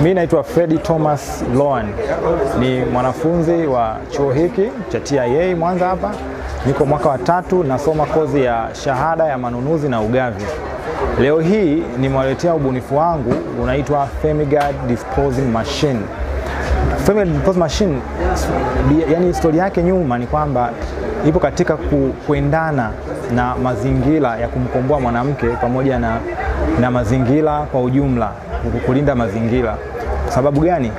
Mimi naitwa Freddy Thomas Loan. Ni mwanafunzi wa chuo hiki cha TIA Mwanza hapa. Niko mwaka wa 3 nasoma kozi ya shahada ya manunuzi na ugavi. Leo hii nimewaletea ubunifu wangu unaitwa FemiGuard Disposing Machine. FemiGuard Disposing Machine, yani historia yake nyuma ni kwamba ipo katika kuendana na mazingira ya kumkomboa mwanamke pamoja na mazingira kwa ujumla, kulinda mazingira. Sababu gani?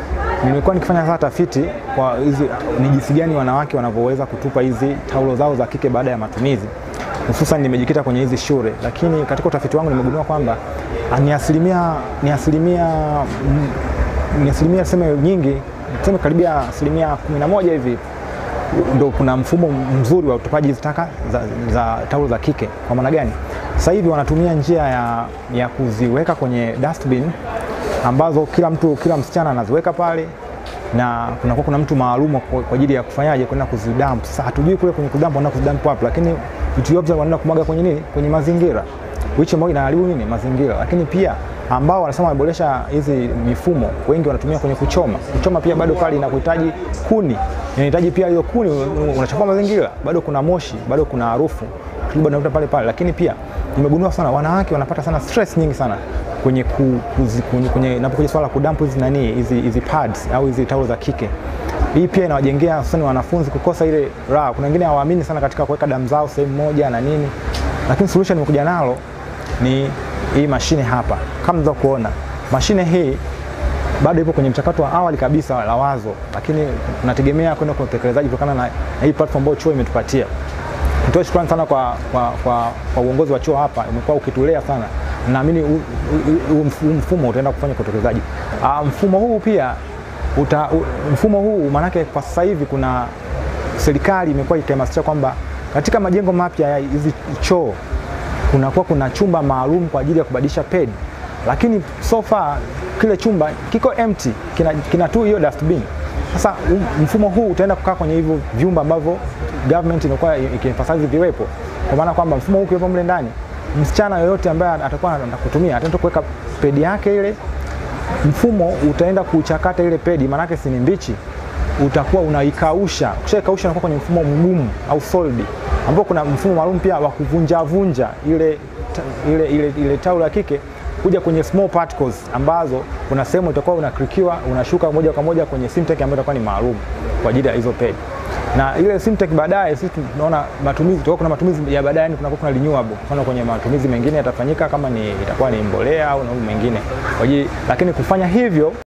Nimekuwa nikifanya sasa tafiti kwa hizi ni jinsi gani wanawake wanavyoweza kutupa hizi taulo zao za kike baada ya matumizi. Hususan nimejikita kwenye hizi shule, lakini katika utafiti wangu nimegundua kwamba ni asilimia sema nyingi, sema karibia 11% hivi ndio kuna mfumo mzuri wa utupaji hizi taka za taulo za kike. Kwa maana gani? Sasa hivi wanatumia njia ya kuziweka kwenye dustbin ambazo kila msichana anaziweka pale, na kuna mtu maalum kwa ajili ya kufanyaje, kwenda kuzidump. Sasa hatujui kule kwenye kudump wanaenda kuzidump wapi, lakini vitu vyote wanaenda kumwaga kwenye nini, kwenye mazingira, which moja inaharibu nini, mazingira. Lakini pia ambao wanasema wameboresha hizi mifumo, wengi wanatumia kwenye kuchoma pia bado pale inakuhitaji kuni, inahitaji pia hiyo kuni, unachafua mazingira, bado kuna moshi, bado kuna harufu, bado unakuta pale. Lakini pia nimegundua sana wanawake wanapata sana stress nyingi sana kwenye napokuja swala kudump hizi pads au hizi taulo za kike. Hii pia inawajengea sana wanafunzi kukosa ile raha. Kuna wengine hawaamini sana katika kuweka damu zao sehemu moja na nini. Lakini solution nimekuja nalo ni hii mashine hapa. Kama unaweza kuona, mashine hii bado ipo kwenye mchakato wa awali kabisa la wazo, lakini tunategemea kwenda kwa utekelezaji kutokana na hii platform ambayo chuo imetupatia. Nitoe shukrani sana kwa uongozi wa chuo hapa, umekuwa ukitulea sana. Naamini mfumo utaenda kufanya utekelezaji. Mfumo huu manake kwa sasa hivi kuna serikali imekuwa ikihamasisha kwamba katika majengo mapya ya hizi choo kuna chumba maalum kwa ajili ya kubadilisha pedi, lakini so far kile chumba kiko empty, kina tu hiyo dustbin. Sasa mfumo huu utaenda kukaa kwenye hivyo vyumba ambavyo government inakuwa ikiemphasize viwepo, kwa maana kwamba mfumo huu kiwepo mle ndani, msichana yoyote ambaye atakuwa anakutumia ataenda kuweka pedi yake ile, mfumo utaenda kuchakata ile pedi, maana yake si ni mbichi, utakuwa unaikausha. Ukishaikausha inakuwa kwenye mfumo mgumu au solid, ambapo kuna mfumo maalum pia wa kuvunja ile taulo ya kike kuja kwenye small particles, ambazo kuna sehemu itakuwa unakrikiwa, unashuka moja kwa moja kwenye Simtek ambayo itakuwa ni maalum kwa ajili ya hizo pedi. Na ile Simtek baadaye sisi tunaona matumizi, kuna matumizi ya baadaye, kuna renewable. Kwa kwenye matumizi mengine yatafanyika kama itakuwa ni mbolea au na mengine. Lakini kufanya hivyo